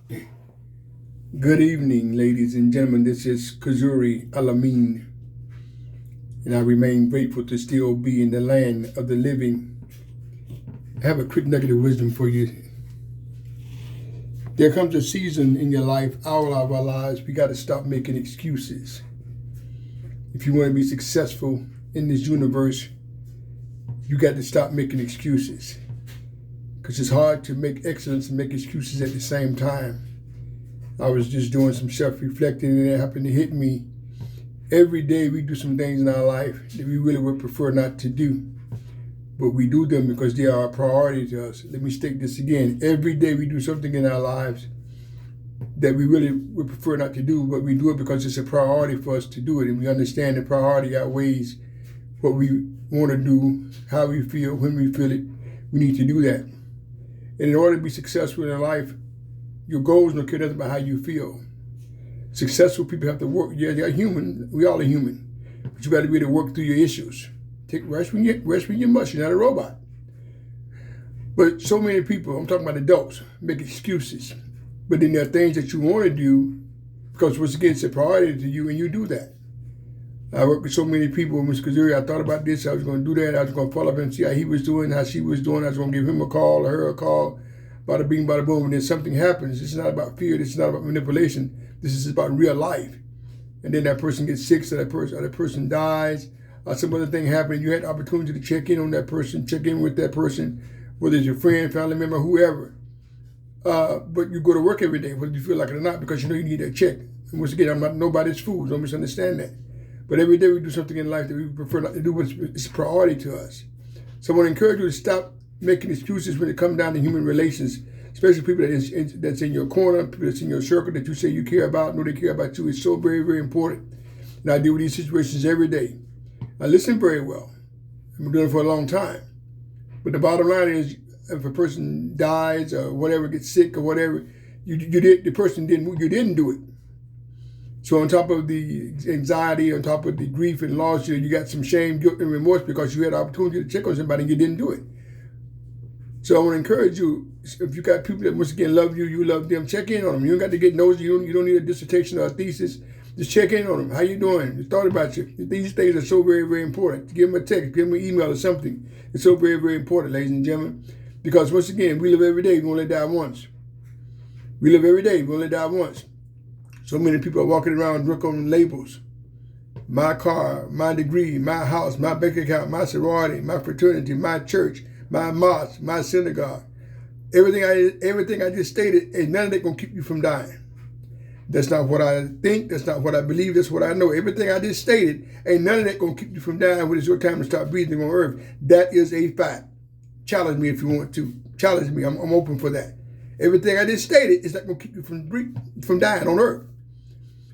Good evening, ladies and gentlemen. This is Kazuri Alamin, and I remain grateful to still be in the land of the living. I have a quick nugget of wisdom for you. There comes a season in your life, all of our lives, we got to stop making excuses. If you want to be successful in this universe, you got to stop making excuses. Because it's hard to make excellence and make excuses at the same time. I was just doing some self-reflecting and it happened to hit me. Every day we do some things in our life that we really would prefer not to do. But we do them because they are a priority to us. Let me state this again. Every day we do something in our lives that we really would prefer not to do, but we do it because it's a priority for us to do it. And we understand the priority outweighs what we want to do, how we feel, when we feel it. We need to do that. And in order to be successful in life, your goals don't care nothing about how you feel. Successful people have to work. Yeah, they're human. We all are human. But you got to be able to work through your issues. Take rest when you must. You're not a robot. But so many people, I'm talking about adults, make excuses. But then there are things that you want to do because once again, it's a priority to you and you do that. I work with so many people, Mr. Kazuri, I thought about this, I was going to do that, I was going to follow up and see how he was doing, how she was doing, I was going to give him a call or her a call. Bada bing, bada boom, and then something happens. This is not about fear. This is not about manipulation. This is about real life. And then that person gets sick, so that person dies. Some other thing happened. You had the opportunity to check in on that person, check in with that person, whether it's your friend, family member, whoever. But you go to work every day, whether you feel like it or not, because you know you need that check. And once again, I'm not nobody's fool. Don't misunderstand that. But every day we do something in life that we prefer not to do, but it's a priority to us. So I want to encourage you to stop making excuses when it comes down to human relations, especially people that's in your corner, people that's in your circle that you say you care about, know they care about you. It's so very, very important. And I deal with these situations every day. I listen very well. I've been doing it for a long time. But the bottom line is, if a person dies or whatever, gets sick or whatever, you didn't do it. So on top of the anxiety, on top of the grief and loss, you got some shame, guilt, and remorse because you had the opportunity to check on somebody and you didn't do it. So I want to encourage you, if you got people that once again love you, you love them, check in on them. You don't got to get nosy. You don't need a dissertation or a thesis. Just check in on them. How you doing? You thought about you. These things are so very, very important. Give them a text, give them an email or something. It's so very, very important, ladies and gentlemen. Because once again, we live every day. We only die once. We live every day. We only die once. So many people are walking around drunk on labels. My car, my degree, my house, my bank account, my sorority, my fraternity, my church, my mosque, my synagogue. Everything I just stated, ain't none of that gonna keep you from dying. That's not what I think, that's not what I believe, that's what I know. Everything I just stated, ain't none of that gonna keep you from dying when it's your time to start breathing on earth. That is a fact. Challenge me if you want to. Challenge me, I'm open for that. Everything I just stated is not gonna keep you from dying on earth.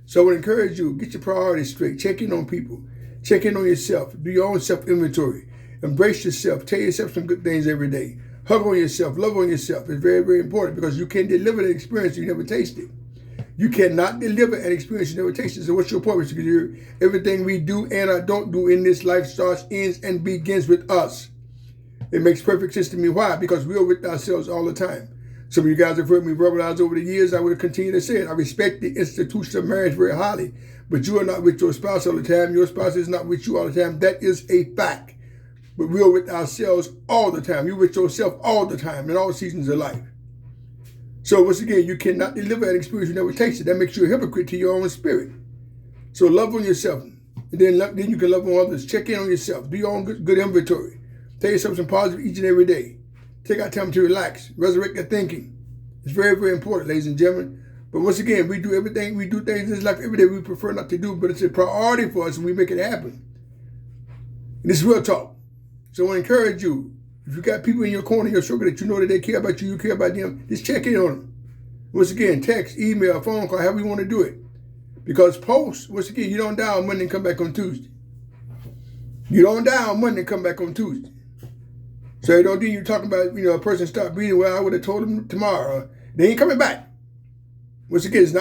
So I would encourage you, get your priorities straight, check in on people, check in on yourself, do your own self-inventory. Embrace yourself. Tell yourself some good things every day. Hug on yourself. Love on yourself. It's very, very important because you can't deliver an experience you never tasted. You cannot deliver an experience you never tasted. So what's your point, Mr. Kazuri? Everything we do and or don't do in this life starts, ends, and begins with us. It makes perfect sense to me. Why? Because we are with ourselves all the time. Some of you guys have heard me verbalize over the years. I would continue to say it. I respect the institution of marriage very highly. But you are not with your spouse all the time. Your spouse is not with you all the time. That is a fact. But we are with ourselves all the time. You're with yourself all the time in all seasons of life. So once again, you cannot deliver an experience you never tasted. That makes you a hypocrite to your own spirit. So love on yourself. And then you can love on others. Check in on yourself. Do your own good inventory. Tell yourself some positive each and every day. Take out time to relax. Resurrect your thinking. It's very, very important, ladies and gentlemen. But once again, we do things in this life every day we prefer not to do, but it's a priority for us and we make it happen. And this is real talk. So I want to encourage you, if you got people in your corner, your circle that you know that they care about you, you care about them, just check in on them. Once again, text, email, phone call, however you want to do it. Because post, once again, you don't die on Monday and come back on Tuesday. You don't die on Monday and come back on Tuesday. So you don't think you're talking about, a person start breathing, well, I would have told them tomorrow. They ain't coming back. Once again, it's not